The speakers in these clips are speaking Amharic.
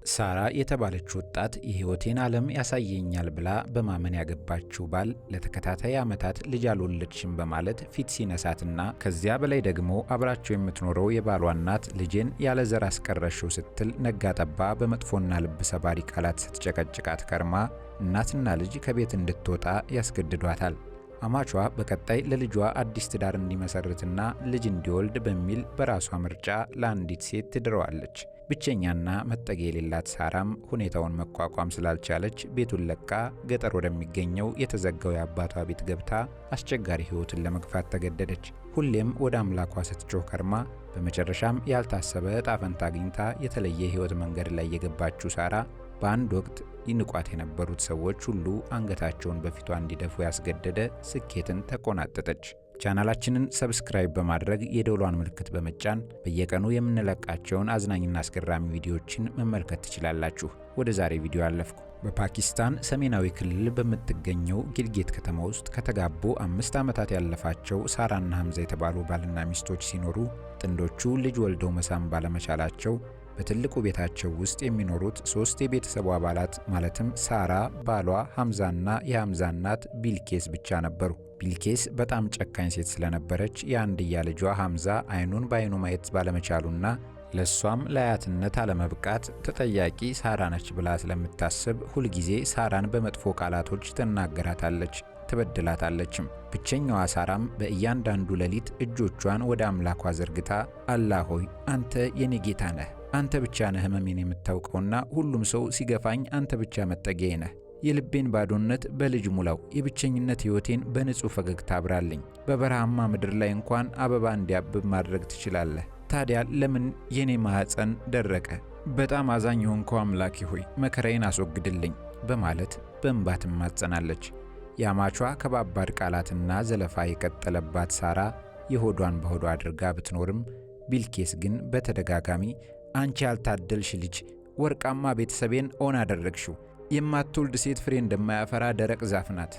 ሳራ የተባለች ወጣት የህይወቴን ዓለም ያሳየኛል ብላ በማመን ያገባችው ባል ለተከታታይ ዓመታት ልጅ አልወለድሽም በማለት ፊት ሲነሳትና ከዚያ በላይ ደግሞ አብራቸው የምትኖረው የባሏ እናት ልጄን ያለ ዘር አስቀረሽው ስትል ነጋጠባ በመጥፎና ልብ ሰባሪ ቃላት ስትጨቀጭቃት ከርማ እናትና ልጅ ከቤት እንድትወጣ ያስገድዷታል። አማቿ በቀጣይ ለልጇ አዲስ ትዳር እንዲመሰርትና ልጅ እንዲወልድ በሚል በራሷ ምርጫ ለአንዲት ሴት ትድረዋለች። ብቸኛና መጠጊያ የሌላት ሳራም ሁኔታውን መቋቋም ስላልቻለች ቤቱን ለቃ ገጠር ወደሚገኘው የተዘጋው የአባቷ ቤት ገብታ አስቸጋሪ ህይወትን ለመግፋት ተገደደች። ሁሌም ወደ አምላኳ ስትጮህ ከርማ በመጨረሻም ያልታሰበ ዕጣ ፈንታ አግኝታ የተለየ ህይወት መንገድ ላይ የገባችው ሳራ በአንድ ወቅት ይንቋት የነበሩት ሰዎች ሁሉ አንገታቸውን በፊቷ እንዲደፉ ያስገደደ ስኬትን ተቆናጠጠች። ቻናላችንን ሰብስክራይብ በማድረግ የደወሏን ምልክት በመጫን በየቀኑ የምንለቃቸውን አዝናኝና አስገራሚ ቪዲዮዎችን መመልከት ትችላላችሁ። ወደ ዛሬ ቪዲዮ አለፍኩ። በፓኪስታን ሰሜናዊ ክልል በምትገኘው ጊልጌት ከተማ ውስጥ ከተጋቡ 5 ዓመታት ያለፋቸው ሳራና ሐምዛ የተባሉ ባልና ሚስቶች ሲኖሩ ጥንዶቹ ልጅ ወልደው መሳም ባለመቻላቸው በትልቁ ቤታቸው ውስጥ የሚኖሩት 3 የቤተሰቡ አባላት ማለትም ሳራ፣ ባሏ፣ ሐምዛና የሐምዛ እናት ቢልኬስ ብቻ ነበሩ። ቢልኬስ በጣም ጨካኝ ሴት ስለነበረች የአንድያ ልጇ ሐምዛ አይኑን በአይኑ ማየት ባለመቻሉና ለሷም ለአያትነት አለመብቃት ተጠያቂ ሳራ ነች ብላ ስለምታስብ ሁልጊዜ ሳራን በመጥፎ ቃላቶች ትናገራታለች፣ ትበድላታለችም። ብቸኛዋ ሳራም በእያንዳንዱ ሌሊት እጆቿን ወደ አምላኳ ዘርግታ አላህ ሆይ አንተ የኔ ጌታ ነህ፣ አንተ ብቻ ነህ ህመሜን የምታውቀውና ሁሉም ሰው ሲገፋኝ አንተ ብቻ መጠጊያዬ ነህ። የልቤን ባዶነት በልጅ ሙላው፣ የብቸኝነት ህይወቴን በንጹህ ፈገግታ አብራልኝ። በበረሃማ ምድር ላይ እንኳን አበባ እንዲያብብ ማድረግ ትችላለህ። ታዲያ ለምን የኔ ማህፀን ደረቀ? በጣም አዛኝ የሆንከው አምላኬ ሆይ መከራዬን አስወግድልኝ በማለት በእንባ ትማጸናለች። የአማቿ ከባባድ ቃላትና ዘለፋ የቀጠለባት ሳራ የሆዷን በሆዷ አድርጋ ብትኖርም ቢልኬስ ግን በተደጋጋሚ አንቺ ያልታደልሽ ልጅ፣ ወርቃማ ቤተሰቤን ኦን አደረግሽው፣ የማትወልድ ሴት ፍሬ እንደማያፈራ ደረቅ ዛፍ ናት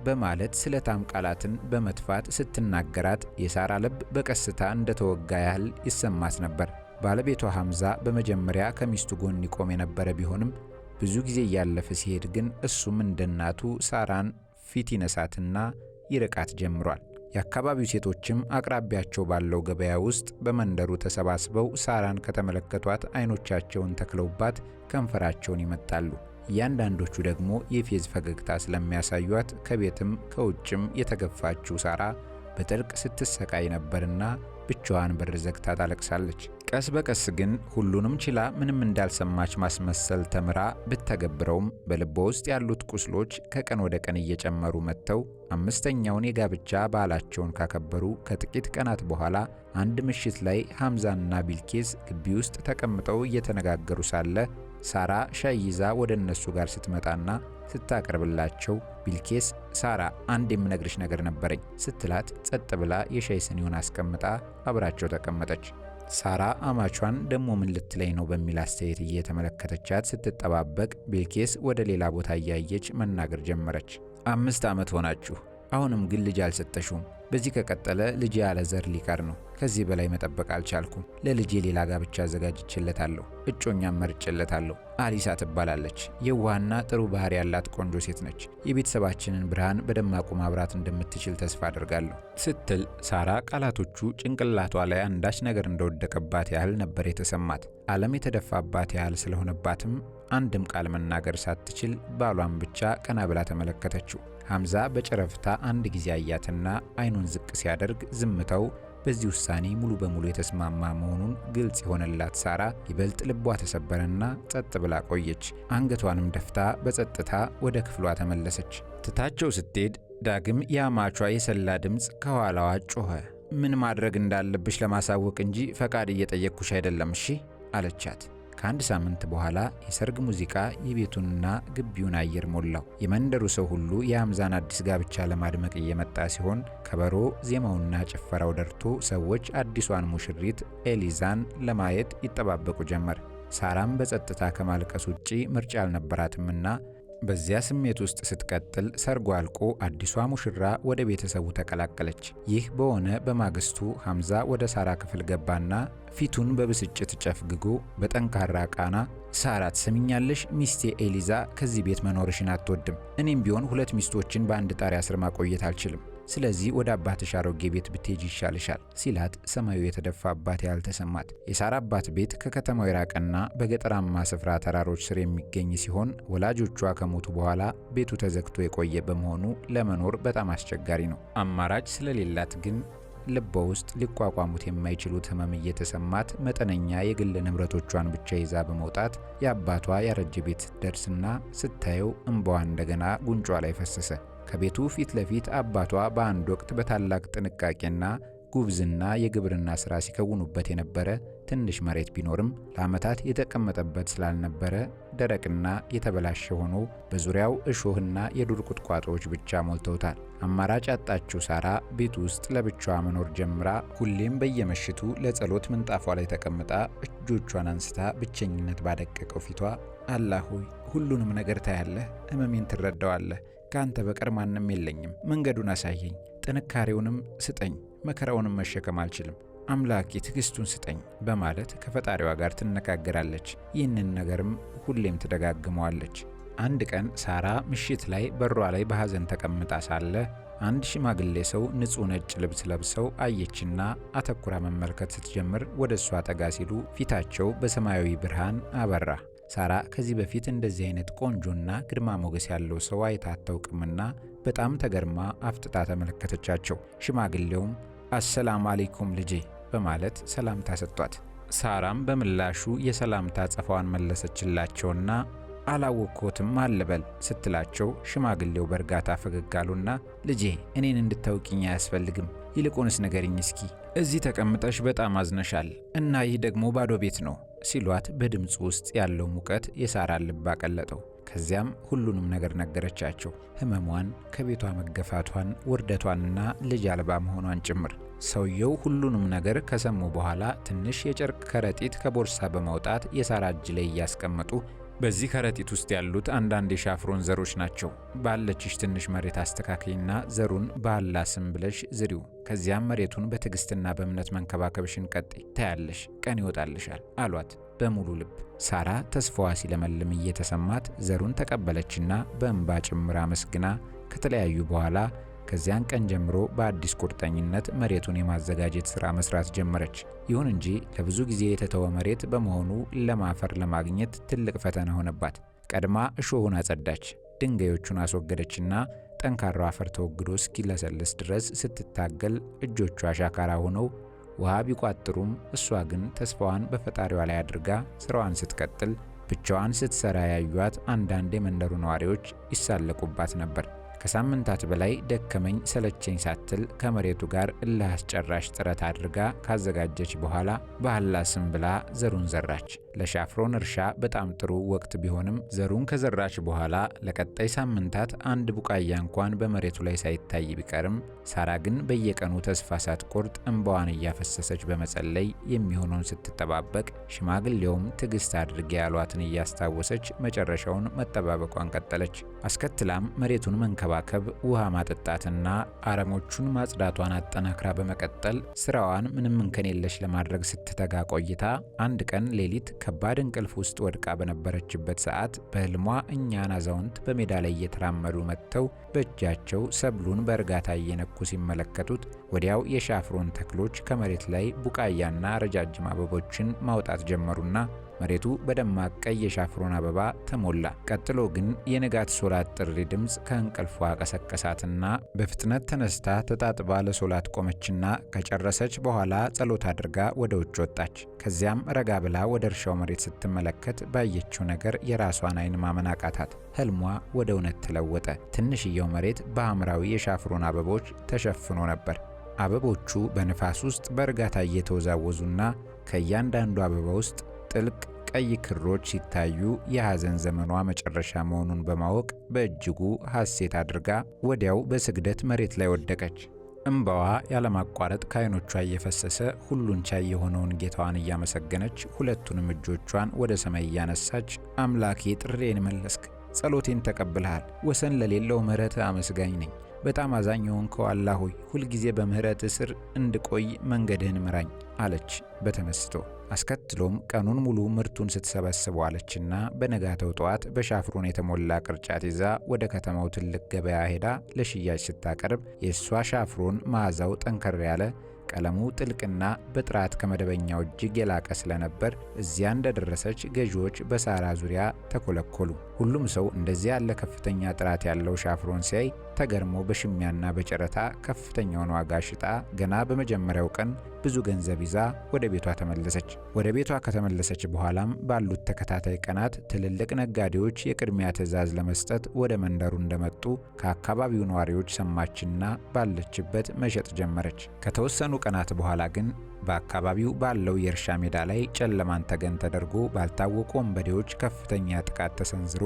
በማለት ስለታም ቃላትን በመትፋት ስትናገራት የሳራ ልብ በቀስታ እንደተወጋ ያህል ይሰማት ነበር። ባለቤቷ ሐምዛ በመጀመሪያ ከሚስቱ ጎን ይቆም የነበረ ቢሆንም ብዙ ጊዜ እያለፈ ሲሄድ ግን እሱም እንደናቱ ሳራን ፊት ይነሳትና ይርቃት ጀምሯል። የአካባቢው ሴቶችም አቅራቢያቸው ባለው ገበያ ውስጥ በመንደሩ ተሰባስበው ሳራን ከተመለከቷት አይኖቻቸውን ተክለውባት ከንፈራቸውን ይመጣሉ። እያንዳንዶቹ ደግሞ የፌዝ ፈገግታ ስለሚያሳዩት ከቤትም ከውጭም የተገፋችው ሳራ በጥልቅ ስትሰቃይ ነበርና ብቻዋን በር ዘግታ ታለቅሳለች። ቀስ በቀስ ግን ሁሉንም ችላ ምንም እንዳልሰማች ማስመሰል ተምራ ብትተገብረውም በልቧ ውስጥ ያሉት ቁስሎች ከቀን ወደ ቀን እየጨመሩ መጥተው 5ኛውን የጋብቻ በዓላቸውን ካከበሩ ከጥቂት ቀናት በኋላ አንድ ምሽት ላይ ሐምዛና ቢልኬስ ግቢ ውስጥ ተቀምጠው እየተነጋገሩ ሳለ ሳራ ሻይ ይዛ ወደ እነሱ ጋር ስትመጣና ስታቀርብላቸው ቢልኬስ ሳራ አንድ የምነግርሽ ነገር ነበረኝ ስትላት ጸጥ ብላ የሻይ ስኒውን አስቀምጣ አብራቸው ተቀመጠች። ሳራ አማቿን ደሞ ምን ልትለኝ ነው በሚል አስተያየት እየተመለከተቻት ስትጠባበቅ ቢልኬስ ወደ ሌላ ቦታ እያየች መናገር ጀመረች። 5 ዓመት ሆናችሁ፣ አሁንም ግን ልጅ አልሰጠሽውም። በዚህ ከቀጠለ ልጅ ያለ ዘር ሊቀር ነው። ከዚህ በላይ መጠበቅ አልቻልኩም። ለልጄ ሌላ ጋብቻ አዘጋጅቼለታለሁ፣ እጮኛም መርጬለታለሁ። አሊሳ ትባላለች። የዋህና ጥሩ ባህሪ ያላት ቆንጆ ሴት ነች። የቤተሰባችንን ብርሃን በደማቁ ማብራት እንደምትችል ተስፋ አድርጋለሁ ስትል ሳራ ቃላቶቹ ጭንቅላቷ ላይ አንዳች ነገር እንደወደቀባት ያህል ነበር የተሰማት። ዓለም የተደፋባት ያህል ስለሆነባትም አንድም ቃል መናገር ሳትችል ባሏን ብቻ ቀና ብላ ተመለከተችው። ሐምዛ በጨረፍታ አንድ ጊዜ አያትና አይኑን ዝቅ ሲያደርግ ዝምታው በዚህ ውሳኔ ሙሉ በሙሉ የተስማማ መሆኑን ግልጽ የሆነላት ሳራ ይበልጥ ልቧ ተሰበረና ጸጥ ብላ ቆየች። አንገቷንም ደፍታ በጸጥታ ወደ ክፍሏ ተመለሰች። ትታቸው ስትሄድ ዳግም የአማቿ የሰላ ድምፅ ከኋላዋ ጮኸ። ምን ማድረግ እንዳለብሽ ለማሳወቅ እንጂ ፈቃድ እየጠየቅኩሽ አይደለም እሺ አለቻት። ከአንድ ሳምንት በኋላ የሰርግ ሙዚቃ የቤቱንና ግቢውን አየር ሞላው። የመንደሩ ሰው ሁሉ የሐምዛን አዲስ ጋብቻ ለማድመቅ እየመጣ ሲሆን ከበሮ ዜማውና ጭፈራው ደርቶ ሰዎች አዲሷን ሙሽሪት ኤሊዛን ለማየት ይጠባበቁ ጀመር። ሳራም በጸጥታ ከማልቀስ ውጪ ምርጫ አልነበራትምና በዚያ ስሜት ውስጥ ስትቀጥል ሰርጓ አልቆ አዲሷ ሙሽራ ወደ ቤተሰቡ ተቀላቀለች። ይህ በሆነ በማግስቱ ሐምዛ ወደ ሳራ ክፍል ገባና ፊቱን በብስጭት ጨፍግጎ በጠንካራ ቃና ሳራ ትሰሚኛለሽ? ሚስቴ ኤሊዛ ከዚህ ቤት መኖርሽን አትወድም። እኔም ቢሆን 2 ሚስቶችን በአንድ ጣሪያ ስር ማቆየት አልችልም። ስለዚህ ወደ አባትሽ አሮጌ ቤት ብትሄጂ ይሻልሻል ሲላት ሰማዩ የተደፋ አባት ያልተሰማት። የሳራ አባት ቤት ከከተማው የራቀና በገጠራማ ስፍራ ተራሮች ስር የሚገኝ ሲሆን ወላጆቿ ከሞቱ በኋላ ቤቱ ተዘግቶ የቆየ በመሆኑ ለመኖር በጣም አስቸጋሪ ነው። አማራጭ ስለሌላት ግን ልቧ ውስጥ ሊቋቋሙት የማይችሉት ህመም እየተሰማት መጠነኛ የግል ንብረቶቿን ብቻ ይዛ በመውጣት የአባቷ ያረጀ ቤት ስትደርስና ስታየው እንባዋ እንደገና ጉንጯ ላይ ፈሰሰ። ከቤቱ ፊት ለፊት አባቷ በአንድ ወቅት በታላቅ ጥንቃቄና ጉብዝና የግብርና ሥራ ሲከውኑበት የነበረ ትንሽ መሬት ቢኖርም ለዓመታት የተቀመጠበት ስላልነበረ ደረቅና የተበላሸ ሆኖ በዙሪያው እሾህና የዱር ቁጥቋጦዎች ብቻ ሞልተውታል። አማራጭ ያጣችው ሳራ ቤት ውስጥ ለብቻዋ መኖር ጀምራ ሁሌም በየምሽቱ ለጸሎት ምንጣፏ ላይ ተቀምጣ እጆቿን አንስታ ብቸኝነት ባደቀቀው ፊቷ አላህ ሆይ ሁሉንም ነገር ታያለህ፣ ሕመሜን ትረዳዋለህ፣ ከአንተ በቀር ማንም የለኝም፣ መንገዱን አሳየኝ፣ ጥንካሬውንም ስጠኝ፣ መከራውንም መሸከም አልችልም፣ አምላኬ ትዕግስቱን ስጠኝ በማለት ከፈጣሪዋ ጋር ትነጋገራለች። ይህንን ነገርም ሁሌም ትደጋግመዋለች። አንድ ቀን ሳራ ምሽት ላይ በሯ ላይ በሐዘን ተቀምጣ ሳለ አንድ ሽማግሌ ሰው ንጹሕ ነጭ ልብስ ለብሰው አየችና አተኩራ መመልከት ስትጀምር ወደ እሷ ጠጋ ሲሉ ፊታቸው በሰማያዊ ብርሃን አበራ። ሳራ ከዚህ በፊት እንደዚህ አይነት ቆንጆና ግርማ ሞገስ ያለው ሰው አይታ አታውቅምና በጣም ተገርማ አፍጥጣ ተመለከተቻቸው። ሽማግሌውም አሰላሙ አለይኩም ልጄ በማለት ሰላምታ ሰጧት። ሳራም በምላሹ የሰላምታ አጸፋዋን መለሰችላቸውና አላወቅኩትም አልበል ስትላቸው ሽማግሌው በእርጋታ ፈገግ አሉና ልጄ እኔን እንድታውቂኝ አያስፈልግም፣ ይልቁንስ ንገሪኝ እስኪ እዚህ ተቀምጠሽ በጣም አዝነሻል እና ይህ ደግሞ ባዶ ቤት ነው ሲሏት በድምፁ ውስጥ ያለው ሙቀት የሳራን ልብ አቀለጠው። ከዚያም ሁሉንም ነገር ነገረቻቸው። ህመሟን፣ ከቤቷ መገፋቷን፣ ውርደቷንና ልጅ አልባ መሆኗን ጭምር። ሰውየው ሁሉንም ነገር ከሰሙ በኋላ ትንሽ የጨርቅ ከረጢት ከቦርሳ በማውጣት የሳራ እጅ ላይ እያስቀመጡ በዚህ ከረጢት ውስጥ ያሉት አንዳንድ የሻፍሮን ዘሮች ናቸው። ባለችሽ ትንሽ መሬት አስተካክይና ዘሩን በአላህ ስም ብለሽ ዝሪው። ከዚያም መሬቱን በትዕግስትና በእምነት መንከባከብሽን ቀጥይ፣ ታያለሽ፣ ቀን ይወጣልሻል አሏት በሙሉ ልብ። ሳራ ተስፋዋ ሲለመልም እየተሰማት ዘሩን ተቀበለችና በእንባ ጭምር አመስግና ከተለያዩ በኋላ ከዚያን ቀን ጀምሮ በአዲስ ቁርጠኝነት መሬቱን የማዘጋጀት ሥራ መስራት ጀመረች። ይሁን እንጂ ለብዙ ጊዜ የተተወ መሬት በመሆኑ ለማፈር ለማግኘት ትልቅ ፈተና ሆነባት። ቀድማ እሾሁን አጸዳች፣ ድንጋዮቹን አስወገደችና ጠንካራው አፈር ተወግዶ እስኪለሰልስ ድረስ ስትታገል እጆቿ ሻካራ ሆነው ውሃ ቢቋጥሩም እሷ ግን ተስፋዋን በፈጣሪዋ ላይ አድርጋ ስራዋን ስትቀጥል ብቻዋን ስትሰራ ያዩት አንዳንድ የመንደሩ ነዋሪዎች ይሳለቁባት ነበር። ከሳምንታት በላይ ደከመኝ ሰለቸኝ ሳትል ከመሬቱ ጋር እልህ አስጨራሽ ጥረት አድርጋ ካዘጋጀች በኋላ በአላህ ስም ብላ ዘሩን ዘራች። ለሻፍሮን እርሻ በጣም ጥሩ ወቅት ቢሆንም ዘሩን ከዘራች በኋላ ለቀጣይ ሳምንታት አንድ ቡቃያ እንኳን በመሬቱ ላይ ሳይታይ ቢቀርም ሳራ ግን በየቀኑ ተስፋ ሳትቆርጥ እንባዋን እያፈሰሰች በመጸለይ የሚሆነውን ስትጠባበቅ፣ ሽማግሌውም ትዕግስት አድርጌ ያሏትን እያስታወሰች መጨረሻውን መጠባበቋን ቀጠለች። አስከትላም መሬቱን መንከባከብ፣ ውሃ ማጠጣትና አረሞቹን ማጽዳቷን አጠናክራ በመቀጠል ስራዋን ምንም እንከን የለሽ ለማድረግ ስትተጋ ቆይታ አንድ ቀን ሌሊት ከባድ እንቅልፍ ውስጥ ወድቃ በነበረችበት ሰዓት በህልሟ እኛን አዛውንት በሜዳ ላይ እየተራመዱ መጥተው በእጃቸው ሰብሉን በእርጋታ እየነኩ ሲመለከቱት ወዲያው የሻፍሮን ተክሎች ከመሬት ላይ ቡቃያና ረጃጅም አበቦችን ማውጣት ጀመሩና መሬቱ በደማቅ ቀይ የሻፍሮን አበባ ተሞላ። ቀጥሎ ግን የንጋት ሶላት ጥሪ ድምፅ ከእንቅልፏ ቀሰቀሳትና በፍጥነት ተነስታ ተጣጥባ ለሶላት ቆመችና ከጨረሰች በኋላ ጸሎት አድርጋ ወደ ውጭ ወጣች። ከዚያም ረጋ ብላ ወደ እርሻው መሬት ስትመለከት ባየችው ነገር የራሷን አይን ማመን አቃታት። ህልሟ ወደ እውነት ተለወጠ። ትንሽየው መሬት በሐምራዊ የሻፍሮን አበቦች ተሸፍኖ ነበር። አበቦቹ በንፋስ ውስጥ በእርጋታ እየተወዛወዙና ከእያንዳንዱ አበባ ውስጥ ጥልቅ ቀይ ክሮች ሲታዩ የሐዘን ዘመኗ መጨረሻ መሆኑን በማወቅ በእጅጉ ሐሴት አድርጋ ወዲያው በስግደት መሬት ላይ ወደቀች። እንባዋ ያለማቋረጥ ከዓይኖቿ እየፈሰሰ ሁሉን ቻይ የሆነውን ጌታዋን እያመሰገነች ሁለቱንም እጆቿን ወደ ሰማይ እያነሳች አምላኬ ጥሬን መለስክ፣ ጸሎቴን ተቀብለሃል። ወሰን ለሌለው ምሕረት አመስጋኝ ነኝ። በጣም አዛኝ የሆንከው አላህ ሆይ ሁልጊዜ በምሕረት ስር እንድቆይ መንገድህን ምራኝ አለች በተመስጦ። አስከትሎም ቀኑን ሙሉ ምርቱን ስትሰበስብ ዋለችና በነጋተው ጠዋት በሻፍሮን የተሞላ ቅርጫት ይዛ ወደ ከተማው ትልቅ ገበያ ሄዳ ለሽያጭ ስታቀርብ የእሷ ሻፍሮን መዓዛው ጠንከር ያለ፣ ቀለሙ ጥልቅና በጥራት ከመደበኛው እጅግ የላቀ ስለነበር እዚያ እንደደረሰች ገዢዎች በሳራ ዙሪያ ተኮለኮሉ። ሁሉም ሰው እንደዚያ ያለ ከፍተኛ ጥራት ያለው ሻፍሮን ሲያይ ተገርሞ በሽሚያና በጨረታ ከፍተኛውን ዋጋ ሽጣ ገና በመጀመሪያው ቀን ብዙ ገንዘብ ይዛ ወደ ቤቷ ተመለሰች። ወደ ቤቷ ከተመለሰች በኋላም ባሉት ተከታታይ ቀናት ትልልቅ ነጋዴዎች የቅድሚያ ትዕዛዝ ለመስጠት ወደ መንደሩ እንደመጡ ከአካባቢው ነዋሪዎች ሰማችና ባለችበት መሸጥ ጀመረች። ከተወሰኑ ቀናት በኋላ ግን በአካባቢው ባለው የእርሻ ሜዳ ላይ ጨለማን ተገን ተደርጎ ባልታወቁ ወንበዴዎች ከፍተኛ ጥቃት ተሰንዝሮ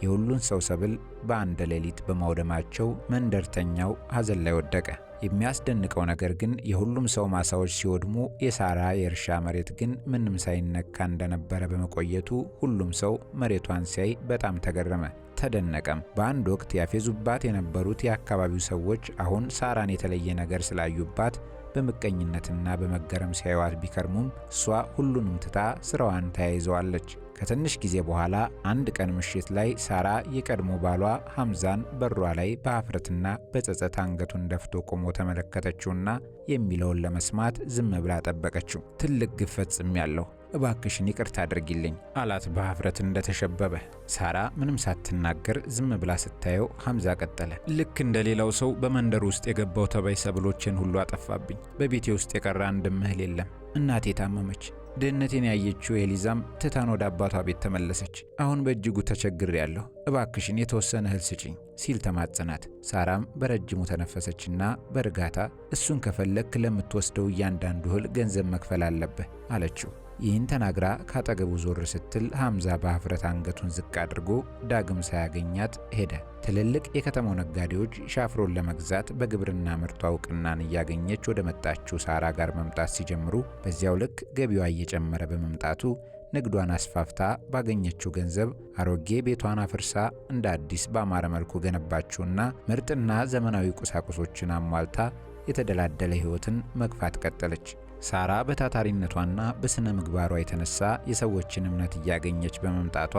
የሁሉን ሰው ሰብል በአንድ ሌሊት በማውደማቸው መንደርተኛው ሐዘን ላይ ወደቀ። የሚያስደንቀው ነገር ግን የሁሉም ሰው ማሳዎች ሲወድሙ የሳራ የእርሻ መሬት ግን ምንም ሳይነካ እንደነበረ በመቆየቱ ሁሉም ሰው መሬቷን ሲያይ በጣም ተገረመ፣ ተደነቀም። በአንድ ወቅት ያፌዙባት የነበሩት የአካባቢው ሰዎች አሁን ሳራን የተለየ ነገር ስላዩባት በምቀኝነትና በመገረም ሲያዩዋት ቢከርሙም እሷ ሁሉንም ትታ ስራዋን ተያይዘዋለች። ከትንሽ ጊዜ በኋላ አንድ ቀን ምሽት ላይ ሳራ የቀድሞ ባሏ ሐምዛን በሯ ላይ በአፍረትና በጸጸት አንገቱን ደፍቶ ቆሞ ተመለከተችውና የሚለውን ለመስማት ዝም ብላ ጠበቀችው። ትልቅ ግፍ ፈጽሜያለሁ፣ እባክሽን ይቅርታ አድርጊልኝ አላት በአፍረት እንደተሸበበ። ሳራ ምንም ሳትናገር ዝም ብላ ስታየው ሐምዛ ቀጠለ። ልክ እንደሌላው ሰው በመንደር ውስጥ የገባው ተባይ ሰብሎችን ሁሉ አጠፋብኝ። በቤቴ ውስጥ የቀረ አንድም እህል የለም። እናቴ ታመመች። ድህነቴን ያየችው ኤሊዛም ትታን ወደ አባቷ ቤት ተመለሰች። አሁን በእጅጉ ተቸግሬያለሁ፣ እባክሽን የተወሰነ እህል ስጪኝ ሲል ተማጸናት። ሳራም በረጅሙ ተነፈሰችና በእርጋታ እሱን ከፈለክ ለምትወስደው እያንዳንዱ እህል ገንዘብ መክፈል አለብህ አለችው። ይህን ተናግራ ካጠገቡ ዞር ስትል ሐምዛ በአፍረት አንገቱን ዝቅ አድርጎ ዳግም ሳያገኛት ሄደ። ትልልቅ የከተማው ነጋዴዎች ሻፍሮን ለመግዛት በግብርና ምርቷ እውቅናን እያገኘች ወደ መጣችው ሳራ ጋር መምጣት ሲጀምሩ በዚያው ልክ ገቢዋ እየጨመረ በመምጣቱ ንግዷን አስፋፍታ ባገኘችው ገንዘብ አሮጌ ቤቷን አፍርሳ እንደ አዲስ ባማረ መልኩ ገነባችውና ምርጥና ዘመናዊ ቁሳቁሶችን አሟልታ የተደላደለ ሕይወትን መግፋት ቀጠለች። ሳራ በታታሪነቷና በስነ ምግባሯ የተነሳ የሰዎችን እምነት እያገኘች በመምጣቷ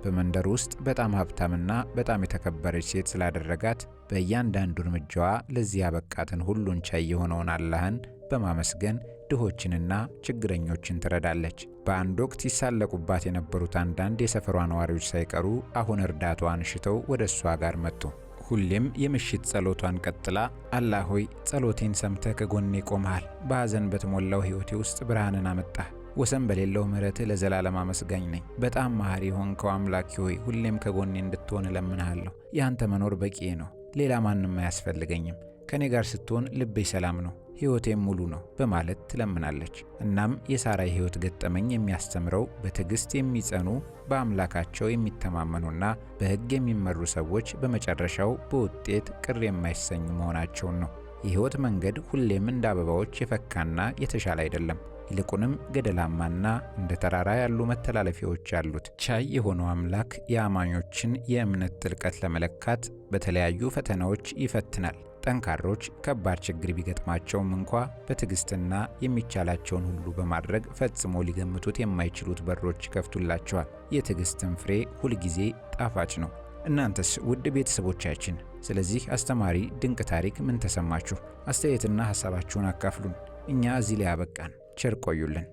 በመንደር ውስጥ በጣም ሀብታምና በጣም የተከበረች ሴት ስላደረጋት በእያንዳንዱ እርምጃዋ ለዚህ ያበቃትን ሁሉን ቻይ የሆነውን አላህን በማመስገን ድሆችንና ችግረኞችን ትረዳለች። በአንድ ወቅት ይሳለቁባት የነበሩት አንዳንድ የሰፈሯ ነዋሪዎች ሳይቀሩ አሁን እርዳታዋን ሽተው ወደ እሷ ጋር መጡ። ሁሌም የምሽት ጸሎቷን ቀጥላ አላህ ሆይ ጸሎቴን ሰምተህ ከጎኔ ቆመሃል፣ በሐዘን በተሞላው ሕይወቴ ውስጥ ብርሃንን አመጣህ፣ ወሰን በሌለው ምሕረትህ ለዘላለም አመስጋኝ ነኝ። በጣም መሐሪ ሆንከው አምላኬ ሆይ ሁሌም ከጎኔ እንድትሆን እለምንሃለሁ። ያንተ መኖር በቂዬ ነው፣ ሌላ ማንም አያስፈልገኝም። ከኔ ጋር ስትሆን ልቤ ሰላም ነው፣ ሕይወቴም ሙሉ ነው በማለት ትለምናለች። እናም የሳራ የሕይወት ገጠመኝ የሚያስተምረው በትዕግስት የሚጸኑ በአምላካቸው የሚተማመኑና በሕግ የሚመሩ ሰዎች በመጨረሻው በውጤት ቅር የማይሰኙ መሆናቸውን ነው። የሕይወት መንገድ ሁሌም እንደ አበባዎች የፈካና የተሻለ አይደለም። ይልቁንም ገደላማና እንደ ተራራ ያሉ መተላለፊያዎች አሉት። ቻይ የሆነው አምላክ የአማኞችን የእምነት ጥልቀት ለመለካት በተለያዩ ፈተናዎች ይፈትናል። ጠንካሮች ከባድ ችግር ቢገጥማቸውም እንኳ በትዕግስትና የሚቻላቸውን ሁሉ በማድረግ ፈጽሞ ሊገምቱት የማይችሉት በሮች ይከፍቱላቸዋል። የትዕግስትን ፍሬ ሁልጊዜ ጣፋጭ ነው። እናንተስ ውድ ቤተሰቦቻችን ስለዚህ አስተማሪ ድንቅ ታሪክ ምን ተሰማችሁ? አስተያየትና ሐሳባችሁን አካፍሉን። እኛ እዚህ ላይ አበቃን። ቸር ቆዩልን።